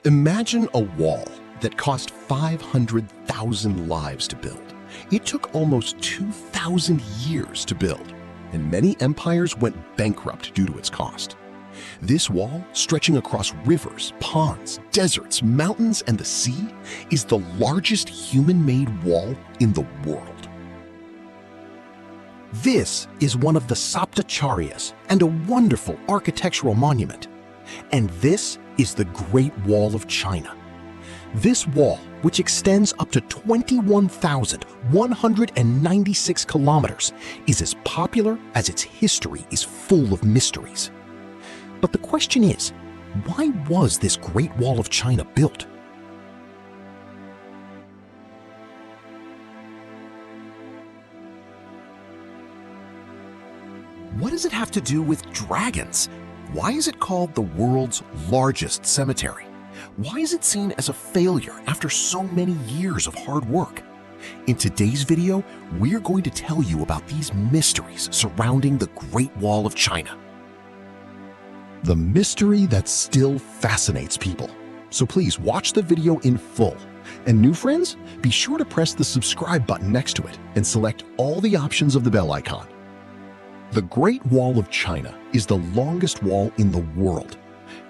Imagine a wall that cost 500,000 lives to build. It took almost 2,000 years to build, and many empires went bankrupt due to its cost. This wall, stretching across rivers, ponds, deserts, mountains, and the sea, is the largest human-made wall in the world. This is one of the Saptacharyas and a wonderful architectural monument. And this is the Great Wall of China. This wall, which extends up to 21,196 kilometers, is as popular as its history is full of mysteries. But the question is, why was this Great Wall of China built? What does it have to do with dragons? Why is it called the world's largest cemetery? Why is it seen as a failure after so many years of hard work? In today's video, we're going to tell you about these mysteries surrounding the Great Wall of China. The mystery that still fascinates people. So please watch the video in full. And new friends, be sure to press the subscribe button next to it and select all the options of the bell icon. The Great Wall of China is the longest wall in the world.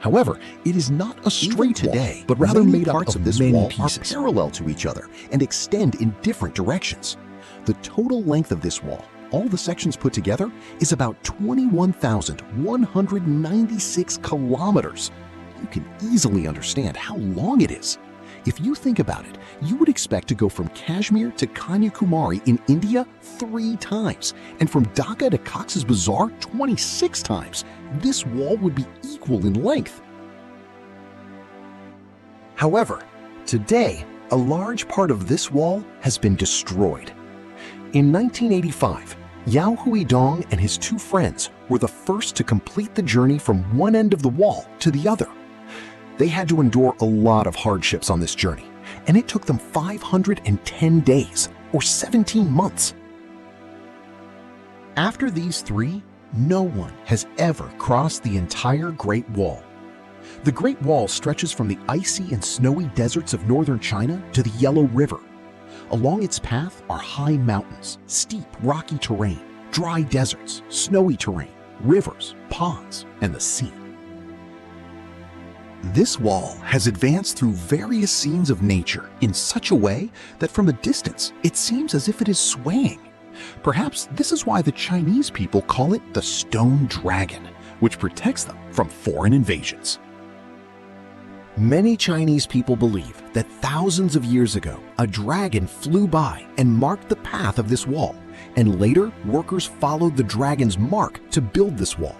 However, it is not a straight today, wall, but rather made parts up of this many wall pieces. are parallel to each other and extend in different directions. The total length of this wall, all the sections put together, is about 21,196 kilometers. You can easily understand how long it is. If you think about it, you would expect to go from Kashmir to Kanyakumari in India 3 times, and from Dhaka to Cox's Bazar 26 times. This wall would be equal in length. However, today, a large part of this wall has been destroyed. In 1985, Yao Huidong and his 2 friends were the first to complete the journey from one end of the wall to the other. They had to endure a lot of hardships on this journey, and it took them 510 days, or 17 months. After these 3, no one has ever crossed the entire Great Wall. The Great Wall stretches from the icy and snowy deserts of northern China to the Yellow River. Along its path are high mountains, steep rocky terrain, dry deserts, snowy terrain, rivers, ponds, and the sea. This wall has advanced through various scenes of nature in such a way that from a distance it seems as if it is swaying. Perhaps this is why the Chinese people call it the Stone Dragon, which protects them from foreign invasions. Many Chinese people believe that thousands of years ago, a dragon flew by and marked the path of this wall, and later workers followed the dragon's mark to build this wall.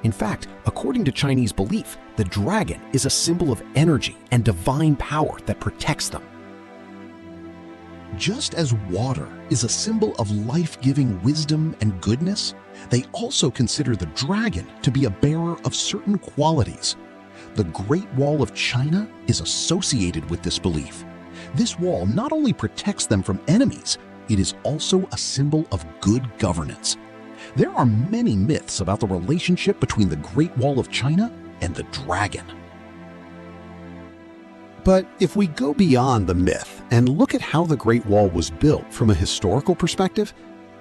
In fact, according to Chinese belief, the dragon is a symbol of energy and divine power that protects them. Just as water is a symbol of life-giving wisdom and goodness, they also consider the dragon to be a bearer of certain qualities. The Great Wall of China is associated with this belief. This wall not only protects them from enemies, it is also a symbol of good governance. There are many myths about the relationship between the Great Wall of China and the dragon. But if we go beyond the myth and look at how the Great Wall was built from a historical perspective,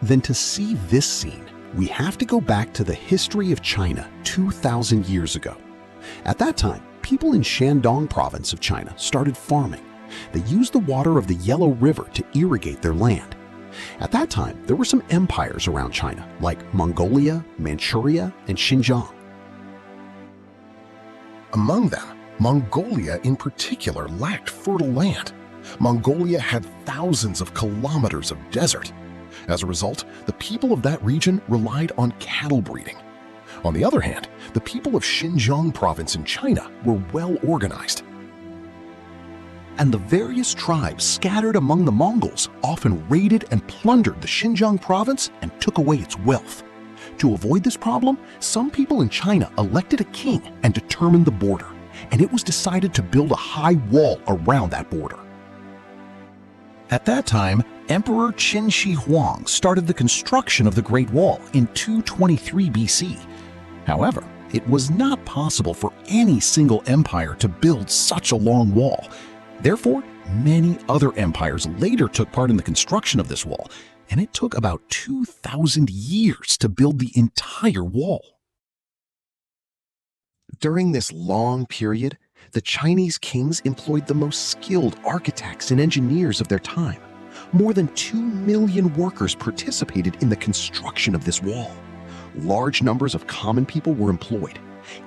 then to see this scene, we have to go back to the history of China 2,000 years ago. At that time, people in Shandong province of China started farming. They used the water of the Yellow River to irrigate their land. At that time, there were some empires around China, like Mongolia, Manchuria, and Xinjiang. Among them, Mongolia in particular lacked fertile land. Mongolia had thousands of kilometers of desert. As a result, the people of that region relied on cattle breeding. On the other hand, the people of Xinjiang province in China were well organized. And the various tribes scattered among the Mongols often raided and plundered the Xinjiang province and took away its wealth. To avoid this problem, some people in China elected a king and determined the border, and it was decided to build a high wall around that border. At that time, Emperor Qin Shi Huang started the construction of the Great Wall in 223 BC. However, It was not possible for any single empire to build such a long wall. Therefore, many other empires later took part in the construction of this wall, and it took about 2,000 years to build the entire wall. During this long period, the Chinese kings employed the most skilled architects and engineers of their time. More than 2 million workers participated in the construction of this wall. Large numbers of common people were employed.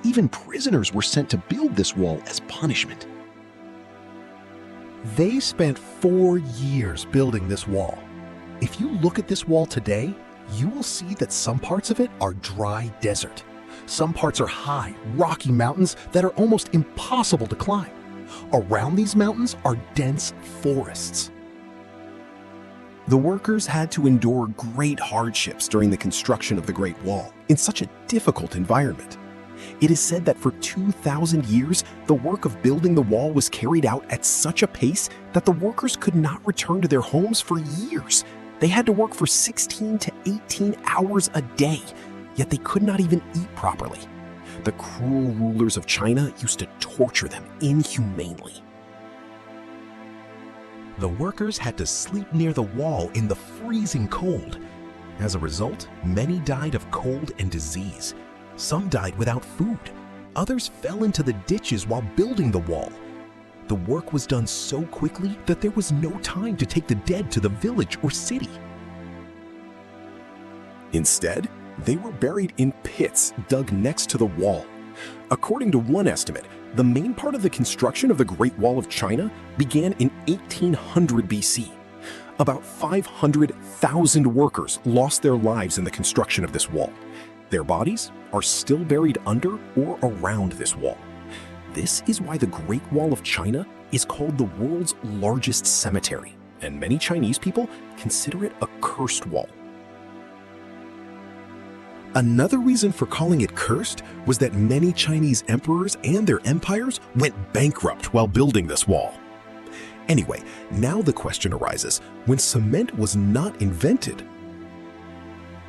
Even prisoners were sent to build this wall as punishment. They spent 4 years building this wall. If you look at this wall today, you will see that some parts of it are dry desert. Some parts are high, rocky mountains that are almost impossible to climb. Around these mountains are dense forests. The workers had to endure great hardships during the construction of the Great Wall in such a difficult environment. It is said that for 2,000 years, the work of building the wall was carried out at such a pace that the workers could not return to their homes for years. They had to work for 16 to 18 hours a day, yet they could not even eat properly. The cruel rulers of China used to torture them inhumanely. The workers had to sleep near the wall in the freezing cold. As a result, many died of cold and disease. Some died without food. Others fell into the ditches while building the wall. The work was done so quickly that there was no time to take the dead to the village or city. Instead, they were buried in pits dug next to the wall. According to one estimate, the main part of the construction of the Great Wall of China began in 1800 BC. About 500,000 workers lost their lives in the construction of this wall. Their bodies are still buried under or around this wall. This is why the Great Wall of China is called the world's largest cemetery, and many Chinese people consider it a cursed wall. Another reason for calling it cursed was that many Chinese emperors and their empires went bankrupt while building this wall. Anyway, now the question arises, when cement was not invented,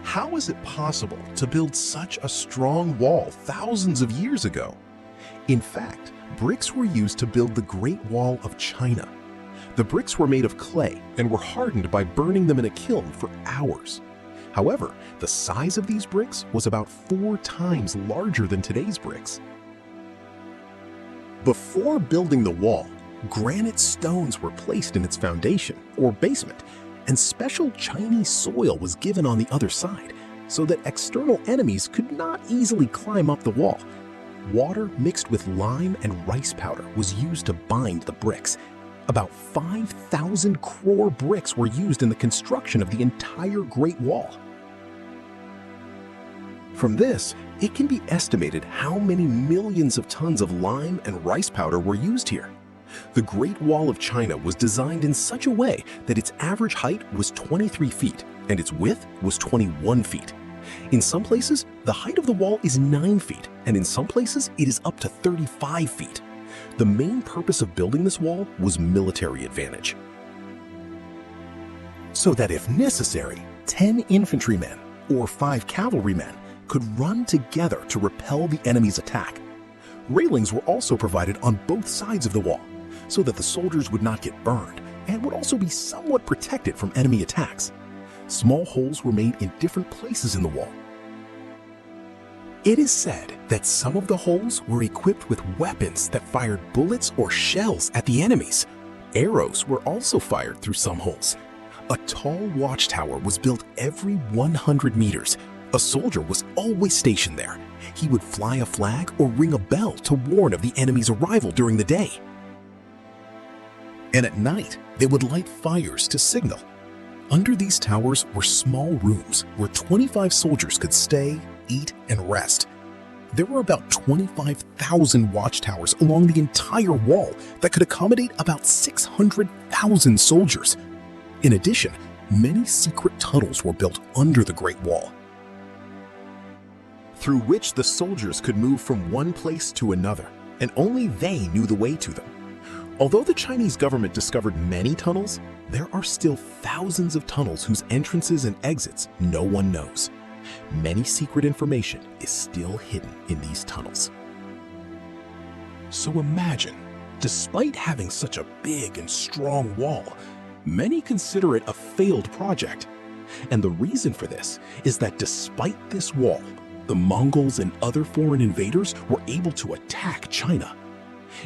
how is it possible to build such a strong wall thousands of years ago? In fact, bricks were used to build the Great Wall of China. The bricks were made of clay and were hardened by burning them in a kiln for hours. However, the size of these bricks was about 4 times larger than today's bricks. Before building the wall, granite stones were placed in its foundation or basement, and special Chinese soil was given on the other side so that external enemies could not easily climb up the wall. Water mixed with lime and rice powder was used to bind the bricks. About 5,000 crore bricks were used in the construction of the entire Great Wall. From this, it can be estimated how many millions of tons of lime and rice powder were used here. The Great Wall of China was designed in such a way that its average height was 23 feet and its width was 21 feet. In some places, the height of the wall is 9 feet, and in some places, it is up to 35 feet. The main purpose of building this wall was military advantage. So that if necessary, 10 infantrymen or 5 cavalrymen could run together to repel the enemy's attack. Railings were also provided on both sides of the wall, so that the soldiers would not get burned and would also be somewhat protected from enemy attacks. Small holes were made in different places in the wall. It is said that some of the holes were equipped with weapons that fired bullets or shells at the enemies. Arrows were also fired through some holes. A tall watchtower was built every 100 meters. A soldier was always stationed there. He would fly a flag or ring a bell to warn of the enemy's arrival during the day. And at night, they would light fires to signal. Under these towers were small rooms where 25 soldiers could stay, eat, and rest. There were about 25,000 watchtowers along the entire wall that could accommodate about 600,000 soldiers. In addition, many secret tunnels were built under the Great Wall, through which the soldiers could move from one place to another, and only they knew the way to them. Although the Chinese government discovered many tunnels, there are still thousands of tunnels whose entrances and exits no one knows. Many secret information is still hidden in these tunnels. So imagine, despite having such a big and strong wall, many consider it a failed project. And the reason for this is that despite this wall, the Mongols and other foreign invaders were able to attack China.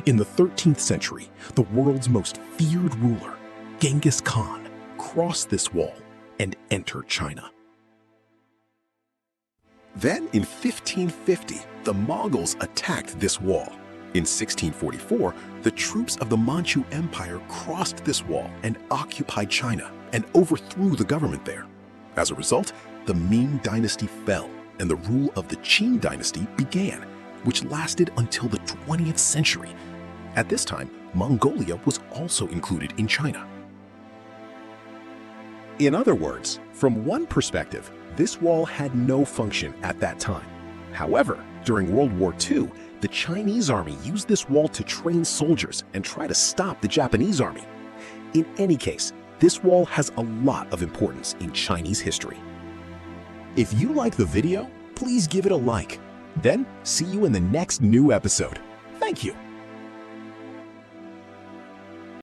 In the 13th century, the world's most feared ruler, Genghis Khan, crossed this wall and entered China. Then in 1550, the Mongols attacked this wall. In 1644, the troops of the Manchu Empire crossed this wall and occupied China and overthrew the government there. As a result, the Ming dynasty fell and the rule of the Qing dynasty began, which lasted until the 20th century. At this time, Mongolia was also included in China. In other words, from one perspective, this wall had no function at that time. However, during World War II, the Chinese army used this wall to train soldiers and try to stop the Japanese army. In any case, this wall has a lot of importance in Chinese history. If you like the video, please give it a like. Then see you in the next new episode. Thank you.